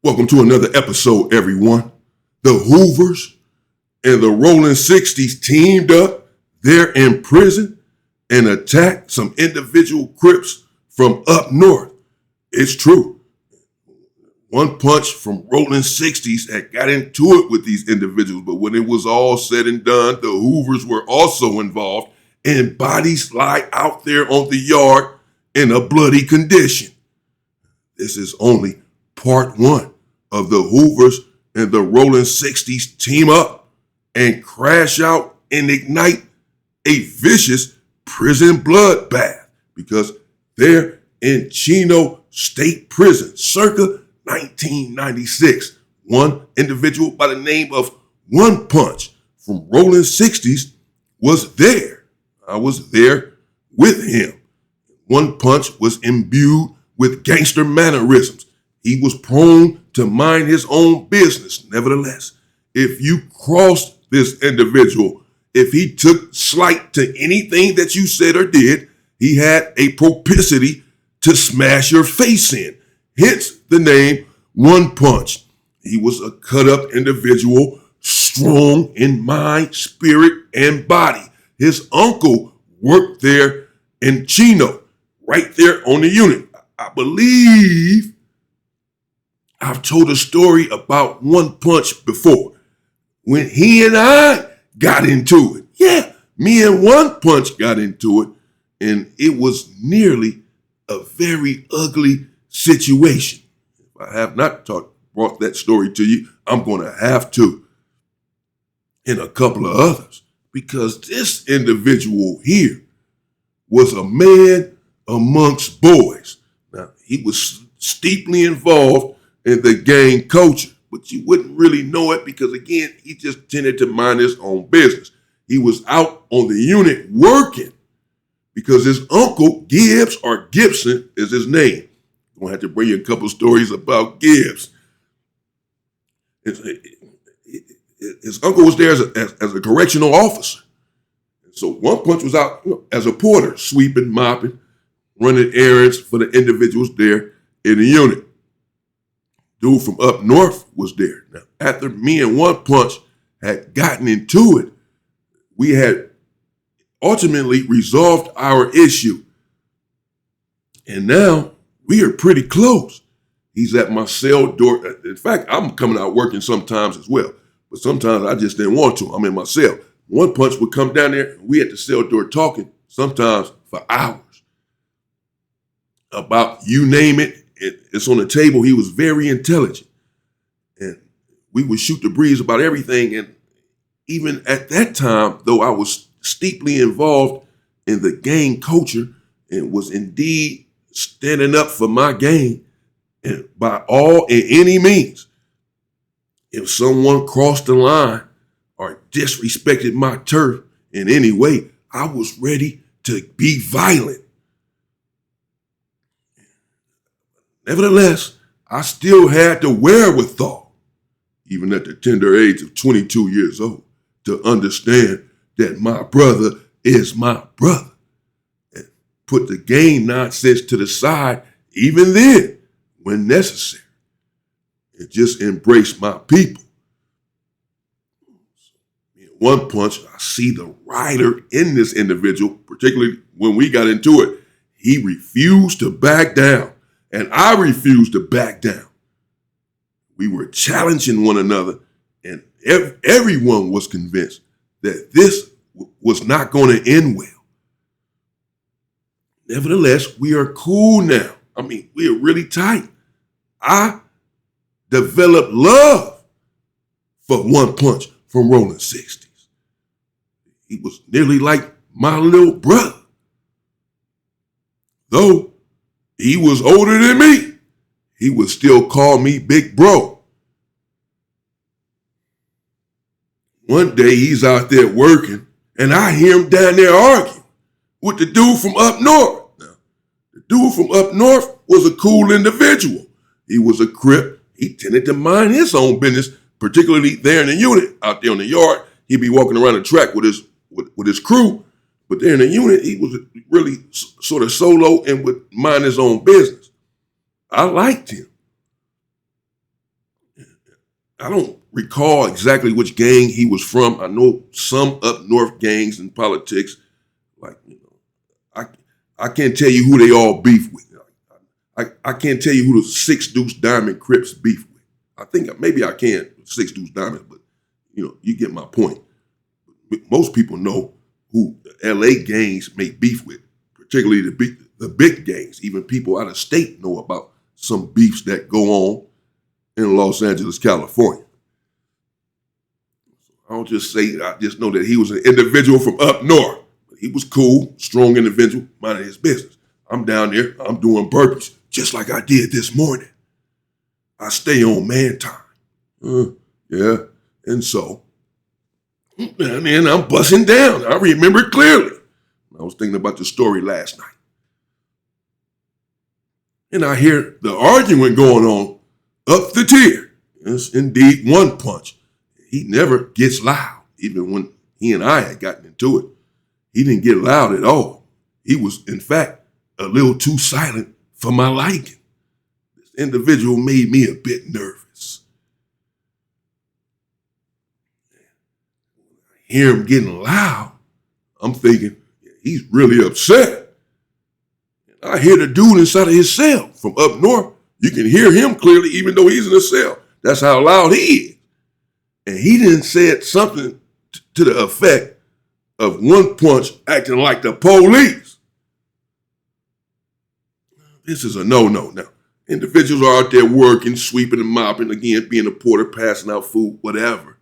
Welcome to another episode, everyone. The Hoovers and the Rolling 60's teamed up. They're in prison and attacked some individual Crips from up north. It's true. One punch from Rolling 60's had got into it with these individuals, but when it was all said and done, the Hoovers were also involved, and bodies lie out there on the yard in a bloody condition. This is only part one of the Hoovers and the Rolling 60's team up and crash out and ignite a vicious prison bloodbath because they're in Chino State Prison circa 1996. One individual by the name of One Punch from Rolling 60's was there. I was there with him. One Punch was imbued with gangster mannerisms. He was prone to mind his own business. Nevertheless, if you crossed this individual, if he took slight to anything that you said or did, he had a propensity to smash your face in. Hence the name One Punch. He was a cut-up individual, strong in mind, spirit, and body. His uncle worked there in Chino, right there on the unit. I believe I've told a story about One Punch before. When he and I got into it. Yeah, me and One Punch got into it, and it was nearly a very ugly situation. If I have not brought that story to you, I'm going to have to. And a couple of others. Because this individual here was a man amongst boys. Now, he was steeply involved in the gang culture, but you wouldn't really know it because, again, he just tended to mind his own business. He was out on the unit working because his uncle, Gibbs, or Gibson is his name. I'm going to have to bring you a couple stories about Gibbs. His uncle was there as a correctional officer. So One Punch was out as a porter, sweeping, mopping, running errands for the individuals there in the unit. Dude from up north was there. Now, after me and One Punch had gotten into it, we had ultimately resolved our issue. And now we are pretty close. He's at my cell door. In fact, I'm coming out working sometimes as well. But sometimes I just didn't want to. I'm in my cell. One Punch would come down there. We at the cell door talking, sometimes for hours, about you name it. It's on the table. He was very intelligent. And we would shoot the breeze about everything. And even at that time, though I was steeply involved in the gang culture and was indeed standing up for my gang, and by all and any means, if someone crossed the line or disrespected my turf in any way, I was ready to be violent. Nevertheless, I still had the wherewithal, even at the tender age of 22 years old, to understand that my brother is my brother. And put the gang nonsense to the side, even then, when necessary. And just embrace my people. One Punch, I see the rider in this individual, particularly when we got into it. He refused to back down. And I refused to back down. We were challenging one another, and everyone was convinced that this was not going to end well. Nevertheless, we are cool now. I mean, we are really tight. I developed love for One Punch from Rolling 60's. He was nearly like my little brother. Though he was older than me, he would still call me big bro. One day he's out there working, and I hear him down there arguing with the dude from up north. Now, the dude from up north was a cool individual. He was a Crip. He tended to mind his own business, particularly there in the unit. Out there on the yard, he'd be walking around the track with his crew. But there in the unit, he was really sort of solo and would mind his own business. I liked him. I don't recall exactly which gang he was from. I know some up north gangs in politics. Like, I can't tell you who they all beef with. I can't tell you who the Six Deuce Diamond Crips beef with. I think maybe I can, Six Deuce Diamond, but you get my point. Most people know who LA gangs make beef with, particularly the big gangs. Even people out of state know about some beefs that go on in Los Angeles, California. I don't just say, I just know that he was an individual from up north. He was cool, strong individual, minding his business. I'm down there, I'm doing burpees, just like I did this morning. I stay on man time. Yeah, and so, and then I'm busting down. I remember it clearly. I was thinking about the story last night. And I hear the argument going on up the tier. It's indeed one punch. He never gets loud. Even when he and I had gotten into it, he didn't get loud at all. He was, in fact, a little too silent for my liking. This individual made me a bit nervous. I hear him getting loud. I'm thinking, he's really upset. I hear the dude inside of his cell from up north. You can hear him clearly even though he's in a cell. That's how loud he is. And he didn't say something to the effect of one punch acting like the police. This is a no-no. Now, individuals are out there working, sweeping and mopping, again, being a porter, passing out food, whatever.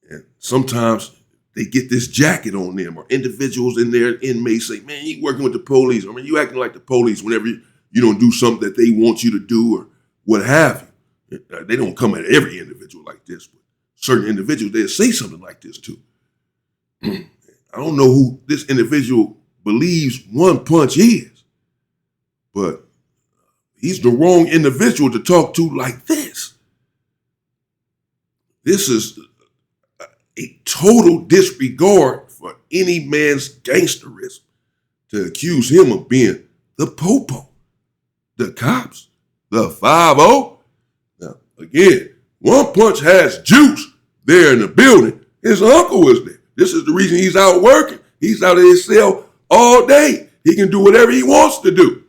And sometimes they get this jacket on them, or individuals in there, inmates say, man, you working with the police. I mean, you acting like the police whenever you don't do something that they want you to do or what have you. They don't come at every individual like this, but certain individuals, they'll say something like this too. I don't know who this individual believes one punch is, but he's the wrong individual to talk to like this. This is a total disregard for any man's gangsterism to accuse him of being the popo, the cops, the 5-0. Now, again, one punch has juice there in the building. His uncle was there. This is the reason he's out working. He's out of his cell all day. He can do whatever he wants to do.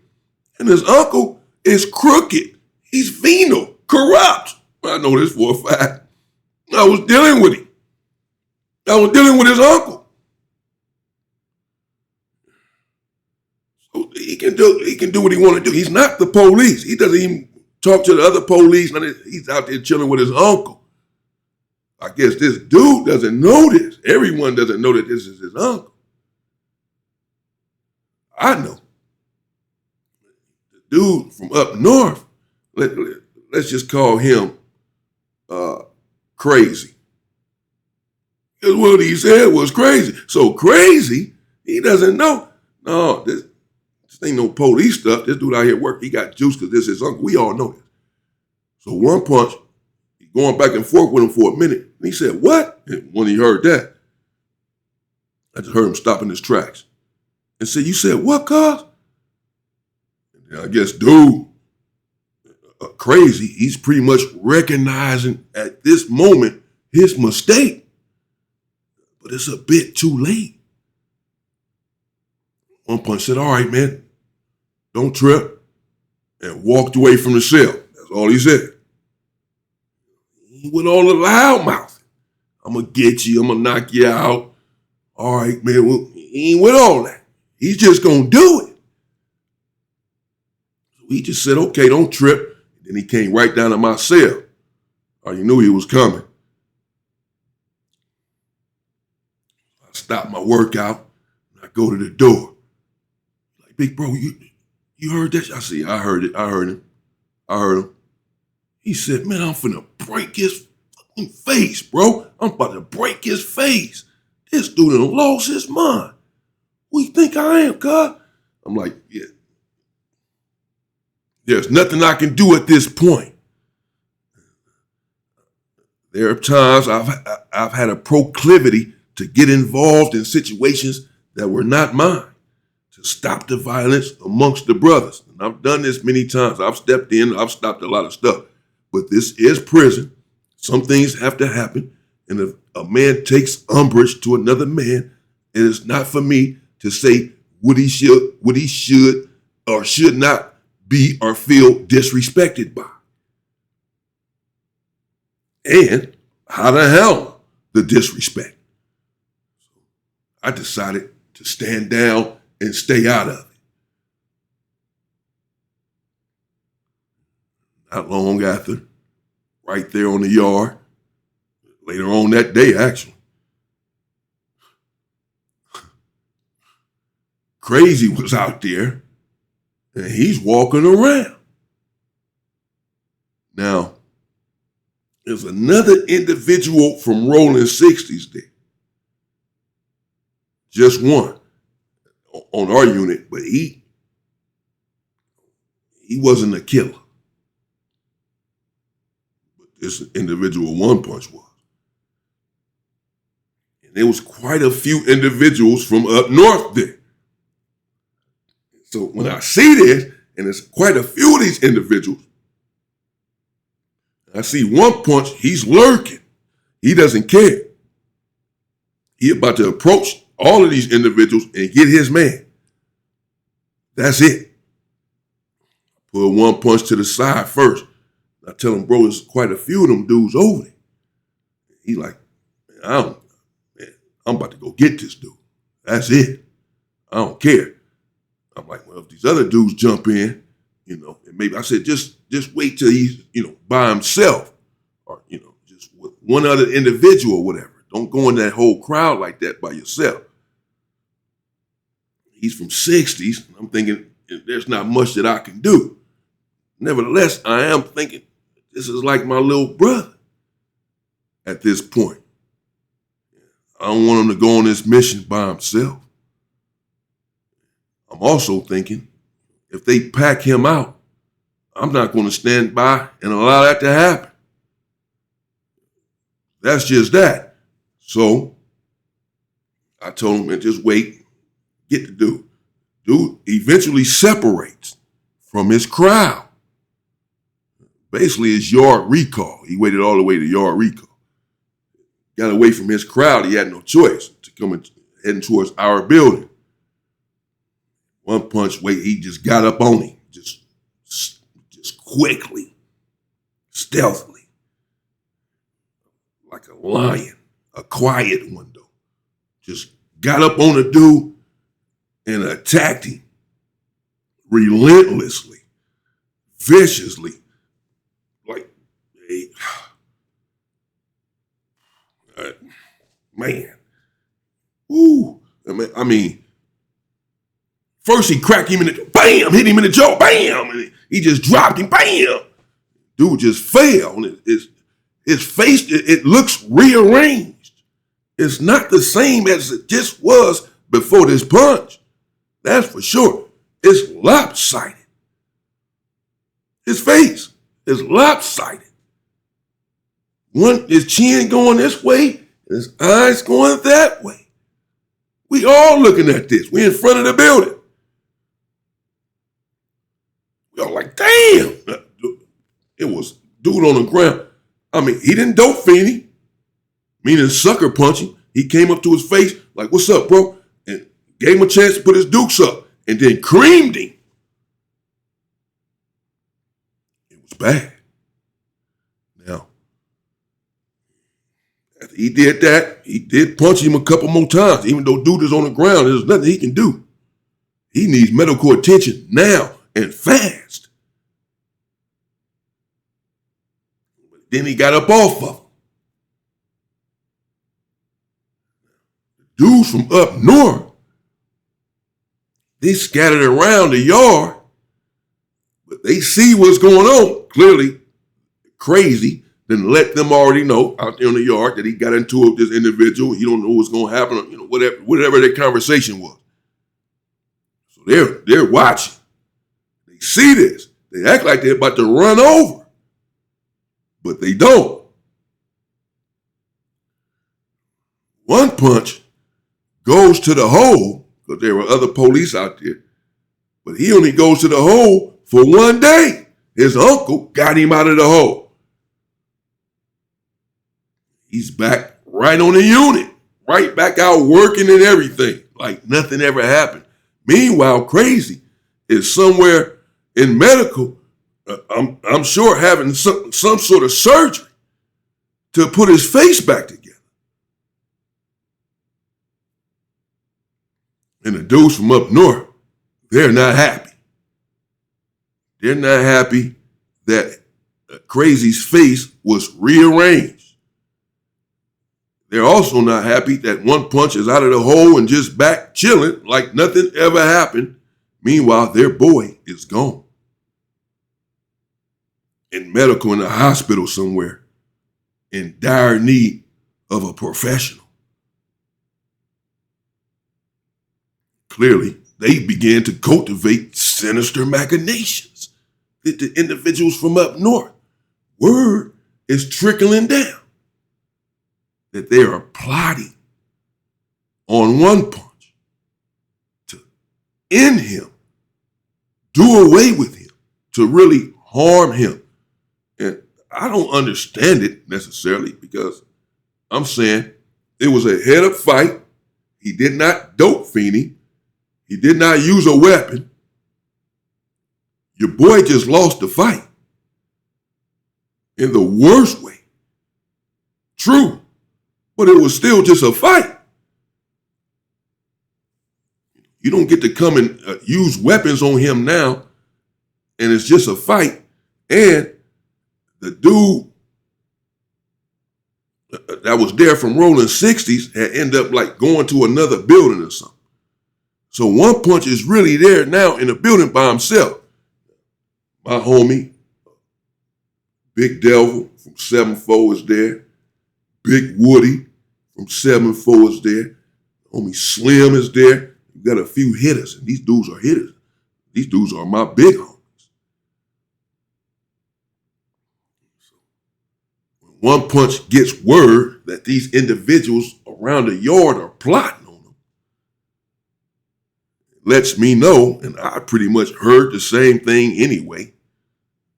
And his uncle is crooked. He's venal, corrupt. I know this for a fact. I was dealing with him. I was dealing with his uncle. So he can do what he want to do. He's not the police. He doesn't even talk to the other police. He's out there chilling with his uncle. I guess this dude doesn't know this. Everyone doesn't know that this is his uncle. I know. The dude from up north, let's just call him crazy. Because what he said was crazy. So crazy, he doesn't know. No, this ain't no police stuff. This dude out here working, he got juice because this is his uncle. We all know this. So one punch, he going back and forth with him for a minute. And he said, what? And when he heard that, I just heard him stop in his tracks and said, you said what, cuz? And I guess dude, crazy, he's pretty much recognizing at this moment his mistake. But it's a bit too late. One punch said, all right, man, don't trip, and walked away from the cell. That's all he said. He went all the loud mouth. I'm going to get you. I'm going to knock you out. All right, man. Well, he ain't with all that. He's just going to do it. So he just said, okay, don't trip. And then he came right down to my cell. I already knew he was coming. I stopped my workout and I go to the door. Like, big bro, you heard that? I said, I heard it. I heard him. He said, man, I'm finna break his fucking face, bro. I'm about to break his face. This dude done lost his mind. Who you think I am, cuz? I'm like, yeah. There's nothing I can do at this point. There are times I've had a proclivity to get involved in situations that were not mine, to stop the violence amongst the brothers. And I've done this many times. I've stepped in, I've stopped a lot of stuff. But this is prison. some things have to happen. And if a man takes umbrage to another man, it is not for me to say what he should or should not be or feel disrespected by. And how to handle the disrespect. I decided to stand down and stay out of it. Not long after, right there on the yard, later on that day actually, Crazy was out there and he's walking around. Now, there's another individual from Rolling 60's there. Just one on our unit, but he wasn't a killer. But this individual One Punch was. And there was quite a few individuals from up north there. So when I see this, and there's quite a few of these individuals, I see One Punch, he's lurking. He doesn't care. He about to approach all of these individuals and get his man. That's it. Put One Punch to the side first. I tell him, bro, there's quite a few of them dudes over there. He like, man, I'm about to go get this dude. That's it. I don't care. I'm like, well, if these other dudes jump in, and maybe I said, just wait till he's, by himself or, just with one other individual or whatever. Don't go in that whole crowd like that by yourself. He's from 60's. I'm thinking there's not much that I can do. Nevertheless, I am thinking this is like my little brother at this point. I don't want him to go on this mission by himself. I'm also thinking if they pack him out, I'm not going to stand by and allow that to happen. That's just that. So I told him, man, just wait, get the dude. Dude eventually separates from his crowd. Basically, it's yard recall. He waited all the way to yard recall. Got away from his crowd. He had no choice to come heading towards our building. One Punch, he just got up on him, just quickly, stealthily, like a lion, a quiet one though. Just got up on the dude and attacked him relentlessly, viciously, like, hey, man, ooh, I mean. First, he cracked him in the, bam, hit him in the jaw, bam, and he just dropped him, bam. Dude just fell. His face, it looks rearranged. It's not the same as it just was before this punch. That's for sure. It's lopsided. His face is lopsided. His chin going this way, his eyes going that way. We all looking at this. We in front of the building. Y'all like, damn. It was dude on the ground. I mean, he didn't dope fiend him, meaning sucker punch him. He came up to his face like, what's up, bro? And gave him a chance to put his dukes up and then creamed him. It was bad. Now, after he did that, he did punch him a couple more times. Even though dude is on the ground, there's nothing he can do. He needs medical attention now. And fast. Then he got up off of him. Dudes from up north, they scattered around the yard, but they see what's going on. Clearly, crazy, then let them already know out there in the yard that he got into it with this individual. You don't know what's going to happen, whatever their conversation was. So they're watching. They see this. They act like they're about to run over, but they don't. One Punch goes to the hole, because there were other police out there, but he only goes to the hole for one day. His uncle got him out of the hole. He's back right on the unit, right back out working and everything, like nothing ever happened. Meanwhile, Crazy is somewhere in medical, I'm sure having some sort of surgery to put his face back together. And the dudes from up north, they're not happy. They're not happy that Crazy's face was rearranged. They're also not happy that One Punch is out of the hole and just back chilling like nothing ever happened. Meanwhile, their boy is gone. In medical in a hospital somewhere, in dire need of a professional. Clearly, they began to cultivate sinister machinations. The individuals from up north, word is trickling down that they are plotting on One Punch to end him, do away with him, to really harm him. And I don't understand it necessarily because I'm saying it was a head-up fight. He did not dope Feeney. He did not use a weapon. Your boy just lost the fight in the worst way. True, but it was still just a fight. You don't get to come and use weapons on him now, and it's just a fight. And the dude that was there from Rolling 60's had ended up like going to another building or something. So One Punch is really there now in the building by himself. My homie, Big Devil from 7-4 is there. Big Woody from 7-4 is there. Homie Slim is there. We got a few hitters, and these dudes are hitters. These dudes are my big homies. When One Punch gets word that these individuals around the yard are plotting on him, lets me know, and I pretty much heard the same thing anyway.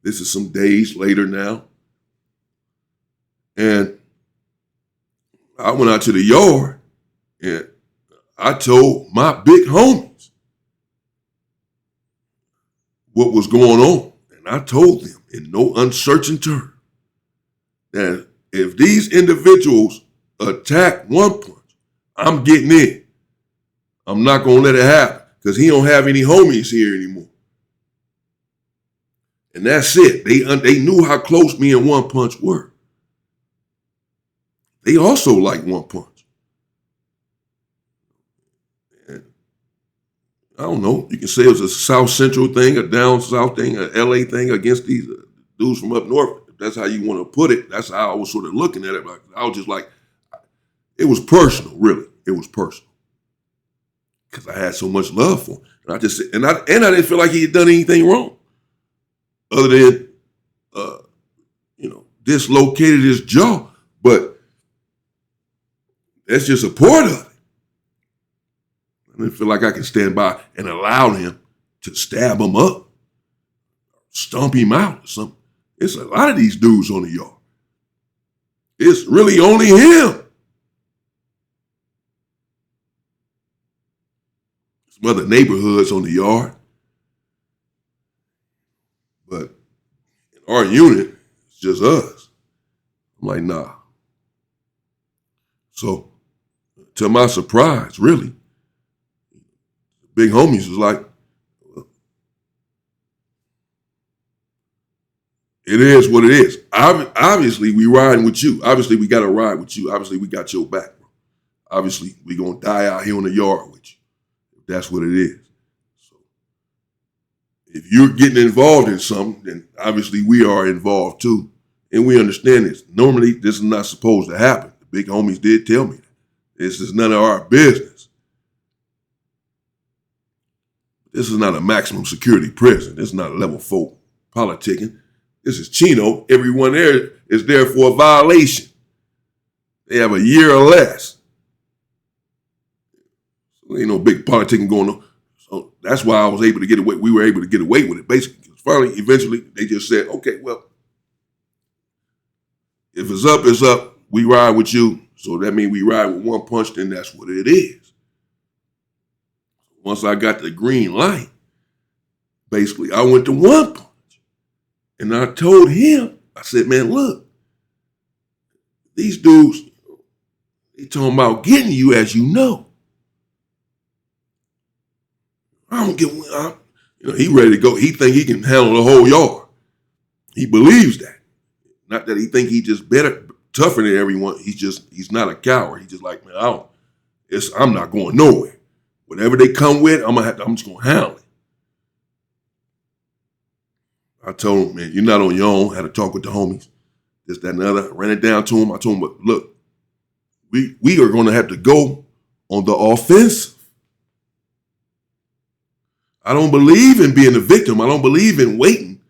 This is some days later now. And I went out to the yard and I told my big homies what was going on. And I told them in no uncertain terms that if these individuals attack One Punch, I'm getting in. I'm not going to let it happen because he don't have any homies here anymore. And that's it. They knew how close me and One Punch were. They also like One Punch. And I don't know. You can say it was a South Central thing, a down South thing, a LA thing against these dudes from up north. If that's how you want to put it. That's how I was sort of looking at it. I was just like, it was personal, really. It was personal. Because I had so much love for him. And I just said, and I didn't feel like he had done anything wrong. Other than, dislocated his jaw. But that's just a part of it. I didn't feel like I could stand by and allow him to stab him up, stomp him out or something. It's a lot of these dudes on the yard. It's really only him. Some other neighborhoods on the yard. But in our unit, it's just us. I'm like, nah. So, to my surprise, really, big homies was like, it is what it is. Obviously, we riding with you. Obviously, we got to ride with you. Obviously, we got your back, bro. Obviously, we going to die out here on the yard with you. That's what it is. So, if you're getting involved in something, then obviously we are involved too. And we understand this. Normally, this is not supposed to happen. The big homies did tell me that. This is none of our business. This is not a maximum security prison. This is not a level 4 politicking. This is Chino. Everyone there is there for a violation. They have a year or less. So ain't no big politicking going on. So that's why I was able to get away. We were able to get away with it. Basically, finally, eventually, they just said, okay, well, if it's up, it's up. we ride with you. So that means we ride with One Punch, then that's what it is. Once I got the green light, basically I went to One Punch. And I told him, I said, man, look, these dudes, they talking about getting you, as you know. I don't get, he ready to go. He think he can handle the whole yard. He believes that. Not that he think he just better, tougher than everyone. He's not a coward. He's just like, man, I'm not going nowhere. Whatever they come with, I'm just gonna handle it. I told him, man, you're not on your own. I had to talk with the homies, this, that, and the other. I ran it down to him. I told him, but look, we are going to have to go on the offensive. I don't believe in being a victim. I don't believe in waiting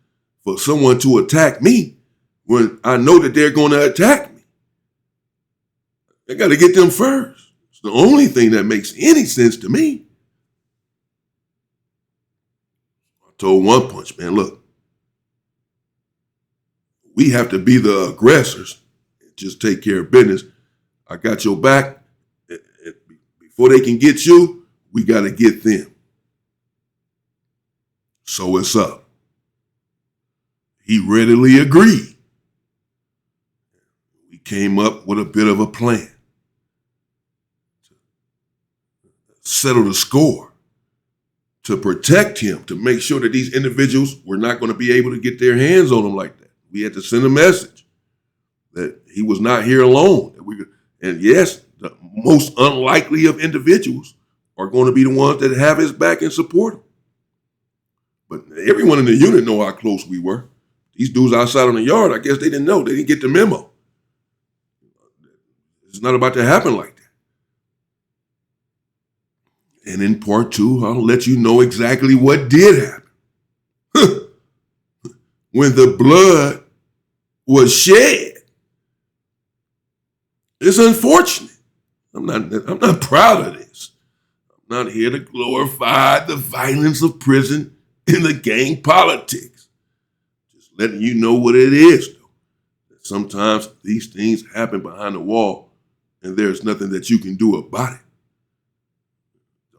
for someone to attack me when I know that they're going to attack me. I got to get them first. It's the only thing that makes any sense to me. I told One Punch, man, look, we have to be the aggressors and just take care of business. I got your back. Before they can get you, we got to get them. So it's up. He readily agreed. We came up with a bit of a plan to settle the score, to protect him, to make sure that these individuals were not going to be able to get their hands on him like that. We had to send a message that he was not here alone. And yes, the most unlikely of individuals are going to be the ones that have his back and support him. But everyone in the unit know how close we were. These dudes outside on the yard, I guess they didn't know. They didn't get the memo. It's not about to happen like that. And in part two, I'll let you know exactly what did happen. When the blood was shed. It's unfortunate. I'm not proud of this. I'm not here to glorify the violence of prison and the gang politics. Just letting you know what it is, though. Sometimes these things happen behind the wall and there's nothing that you can do about it.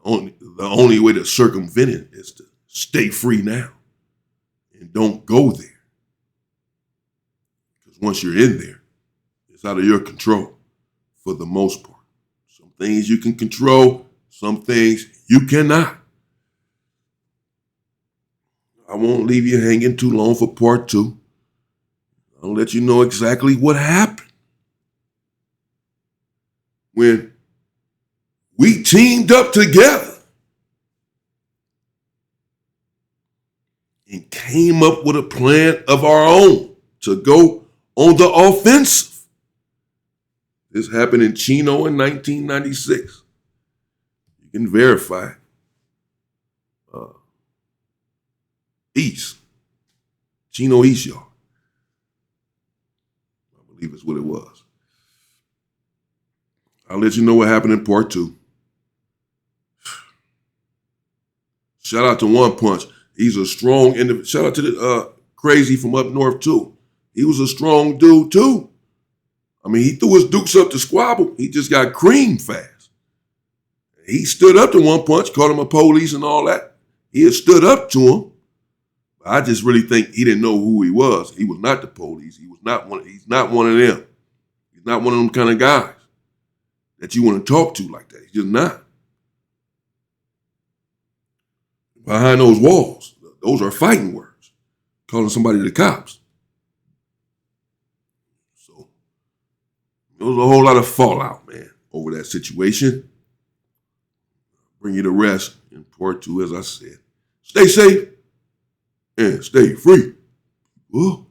The only way to circumvent it is to stay free now and don't go there. Because once you're in there, it's out of your control for the most part. Some things you can control, some things you cannot. I won't leave you hanging too long for part two. I'll let you know exactly what happened when we teamed up together and came up with a plan of our own to go on the offensive. This happened in Chino in 1996. You can verify. East. Chino East, y'all. I believe it's what it was. I'll let you know what happened in part two. Shout out to One Punch. He's a strong individual. Shout out to the Crazy from up north, too. He was a strong dude, too. I mean, he threw his dukes up to squabble. He just got creamed fast. He stood up to One Punch, called him a police and all that. He had stood up to him. I just really think he didn't know who he was. He was not the police. He's not one of them. He's not one of them kind of guys that you want to talk to like that. He's just not. Behind those walls, those are fighting words. Calling somebody the cops. So there was a whole lot of fallout, man, over that situation. Bring you the rest in part two, as I said. Stay safe and stay free. Whoa.